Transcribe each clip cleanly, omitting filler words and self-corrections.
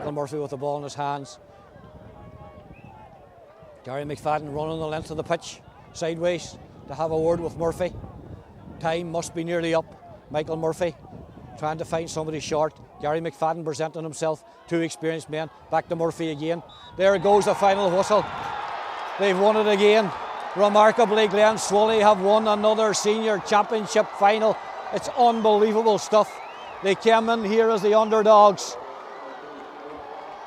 Michael Murphy with the ball in his hands. Gary McFadden running the length of the pitch, sideways, to have a word with Murphy. Time must be nearly up. Michael Murphy trying to find somebody short. Gary McFadden presenting himself. Two experienced men. Back to Murphy again. There goes the final whistle. They've won it again. Remarkably, Glenswilly have won another senior championship final. It's unbelievable stuff. They came in here as the underdogs.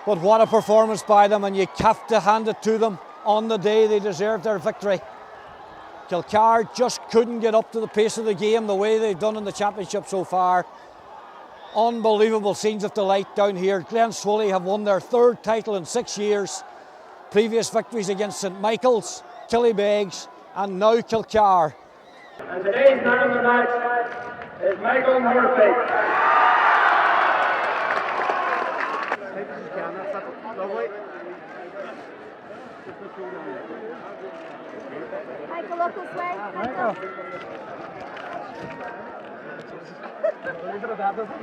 But what a performance by them, and you have to hand it to them on the day they deserved their victory. Kilcar just couldn't get up to the pace of the game the way they've done in the championship so far. Unbelievable scenes of delight down here. Glenswilly have won their third title in 6 years. Previous victories against St Michael's, Killybegs and now Kilcar. And today's man of the match is Michael Murphy. Michael, up this way. Michael.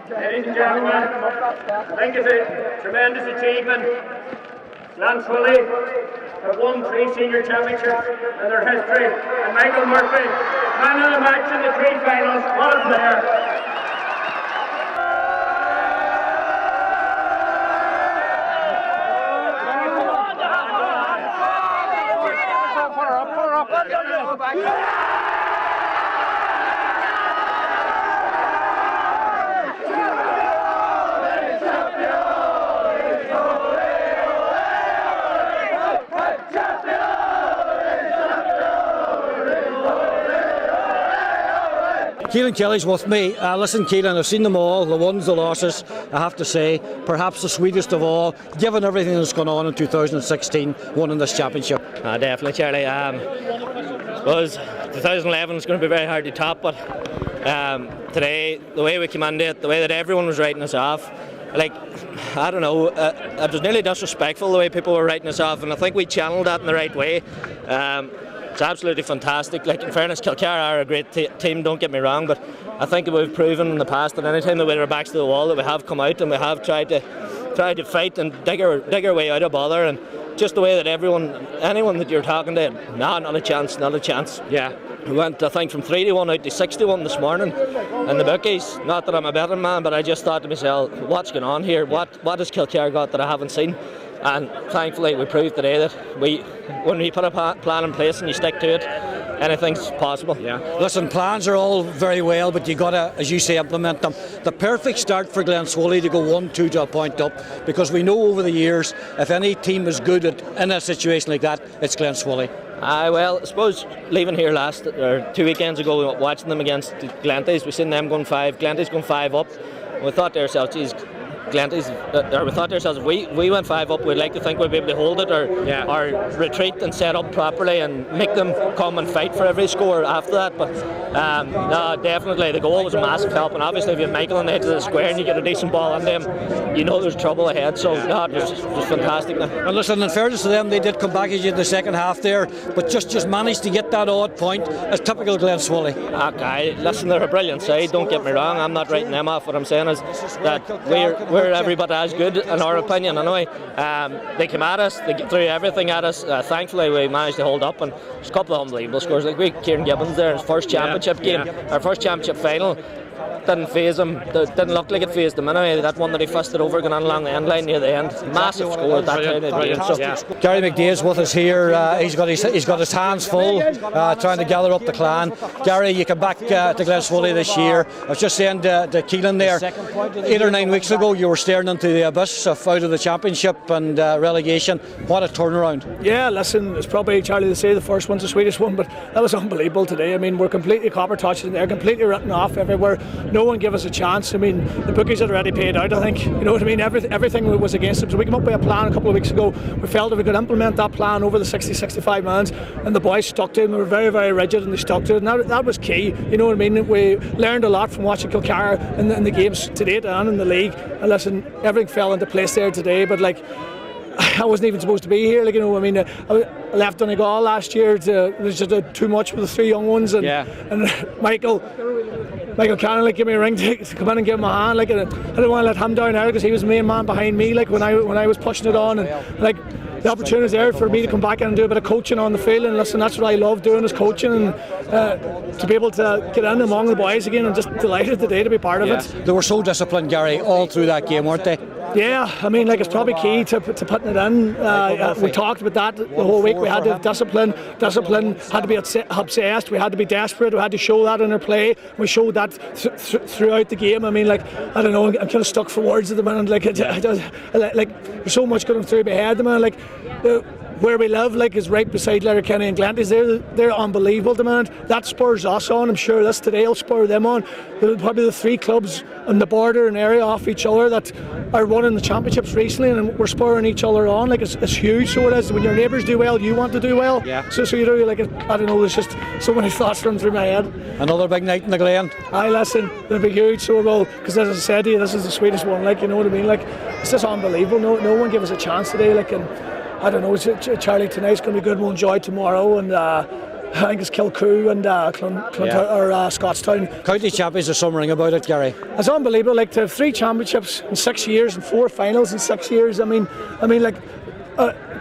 Ladies and gentlemen, I think it's a tremendous achievement. Glenswilly have won 3 senior championships in their history, and Michael Murphy, man of the match in the 3 finals. What a player! Keelan Kelly's with me. Listen, Keelan, I've seen them all, the wins, the losses. I have to say, perhaps the sweetest of all, given everything that's gone on in 2016, winning this championship. Definitely, Charlie. I suppose 2011 is going to be very hard to top, but today, the way we came into it, the way that everyone was writing us off, like, I don't know, it was nearly disrespectful the way people were writing us off, and I think we channeled that in the right way. It's absolutely fantastic. Like, in fairness, Kilcar are a great team, don't get me wrong, but I think we've proven in the past that any time that we were backs to the wall that we have come out and we have tried to fight and dig our way out of bother, and just the way that anyone that you're talking to, not a chance. Yeah. We went, I think, from 3-1 out to 6-1 this morning in the bookies. Not that I'm a betting man, but I just thought to myself, what's going on here? What has Kilcar got that I haven't seen? And thankfully we proved today that when we put a plan in place and you stick to it, anything's possible. Yeah. Listen, plans are all very well, but you got to, as you say, implement them. The perfect start for Glenswilly to go 1-2 to a point up, because we know over the years, if any team is good in a situation like that, it's Glenswilly. Well, I suppose leaving here 2 weekends ago, watching them against Glenties, we seen them going 5, Glenties going 5 up. We thought to ourselves, geez, Glenties, we thought to ourselves, if we went 5 up, we'd like to think we'd be able to hold it or retreat and set up properly and make them come and fight for every score after that. But no, definitely the goal was a massive help, and obviously if you have Michael on the edge of the square and you get a decent ball on them, you know there's trouble ahead. So no, it was fantastic. And listen, in fairness to them, they did come back at you in the second half there, but just managed to get that odd point as typical Glenswilly. Okay, listen, they're a brilliant side, don't get me wrong, I'm not writing them off. What I'm saying is that we're every bit as good, in our opinion, anyway. They came at us, they threw everything at us. Thankfully we managed to hold up, and there's a couple of unbelievable scores. Like Kieran Gibbons there, his first championship game, our first championship final. Didn't phase him, didn't look like it phased him anyway. That one that he fisted over going on along the end line near the end, massive score at that time. So, Gary McDade's with us here. He's got his hands full, trying to gather up the clan. Gary, you come back to Glenswilly this year. I was just saying to Keelan there, 8 or 9 weeks ago you were staring into the abyss of out of the championship and relegation. What a turnaround. Yeah, listen, it's probably, Charlie, to say the first one's the sweetest one, but that was unbelievable today. I mean, we're completely copper-touched and they're completely written off everywhere. No one gave us a chance. I mean, the bookies had already paid out, I think. You know what I mean? Everything was against them. So we came up with a plan a couple of weeks ago. We felt if we could implement that plan over the 60-65 mans, and the boys stuck to it. They were very, very rigid and they stuck to it. And that was key. You know what I mean? We learned a lot from watching Kilcar in the games to date and in the league. And listen, everything fell into place there today. But like, I wasn't even supposed to be here. Like, you know, I mean, I left Donegal last year. It was just too much with the 3 young ones, and Michael. Michael Cannon give me a ring to come in and give him a hand. I didn't want to let him down there because he was the main man behind me. When I was pushing it on, and the opportunity is there for me to come back in and do a bit of coaching on the field. And listen, that's what I love doing, is coaching, and to be able to get in among the boys again. I'm just delighted today to be part of it. They were so disciplined, Gary, all through that game, weren't they? Yeah, it's probably key to putting it in. We talked about that the whole week. We had to have discipline. Discipline had to be obsessed. We had to be desperate. We had to show that in our play. We showed that throughout the game. I don't know. I'm kind of stuck for words at the minute. There's so much going through my head. Where we live is right beside Letterkenny and Glenswilly. They're unbelievable, man. That spurs us on. I'm sure this today will spur them on. They're probably the 3 clubs on the border and area off each other that are winning the championships recently, and we're spurring each other on. It's huge. So it is. When your neighbours do well, you want to do well. Yeah. So you do. I don't know. There's just so many thoughts run through my head. Another big night in the Glen. Aye, listen, it'll be huge. So it will, because as I said to you, this is the sweetest one. You know what I mean? It's just unbelievable. No one gave us a chance today. And I don't know, Charlie, tonight's going to be good. We'll enjoy tomorrow, and I think it's Kilcoo and Scottstown. County champions, there's some ring about it, Gary. It's unbelievable. To have 3 championships in 6 years and 4 finals in 6 years.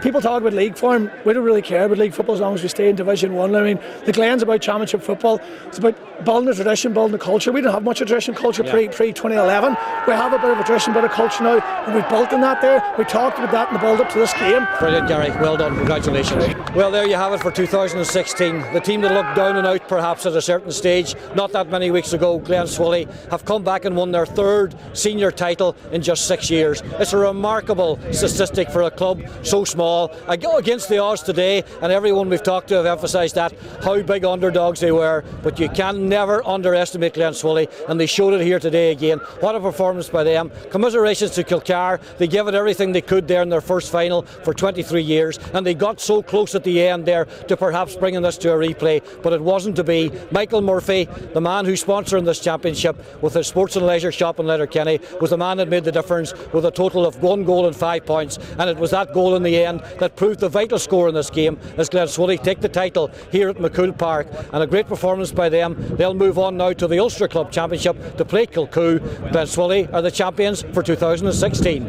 People talk about league form. We don't really care about league football as long as we stay in Division 1. The Glen's about championship football. It's about building a tradition, building a culture. We didn't have much of a tradition culture pre-2011. We have a bit of a tradition, bit of culture now, and we've built on that there. We talked about that in the build-up to this game. Brilliant, Gary. Well done. Congratulations. Well, there you have it for 2016. The team that looked down and out perhaps at a certain stage not that many weeks ago, Glenswilly, have come back and won their 3rd senior title in just 6 years. It's a remarkable statistic for a club so small. I go against the odds today, and everyone we've talked to have emphasised that, how big underdogs they were, but you can never underestimate Glenswilly, and they showed it here today again. What a performance by them. Commiserations to Kilcar. They gave it everything they could there in their first final for 23 years, and they got so close at the end there to perhaps bringing this to a replay, but it wasn't to be. Michael Murphy, the man who's sponsoring this championship with his sports and leisure shop in Letterkenny, was the man that made the difference with a total of 1 goal and 5 points, and it was that goal in the end that proved the vital score in this game as Glenswilly take the title here at McCool Park, and a great performance by them. They'll move on now to the Ulster Club Championship to play Kilcoo. Glenswilly are the champions for 2016.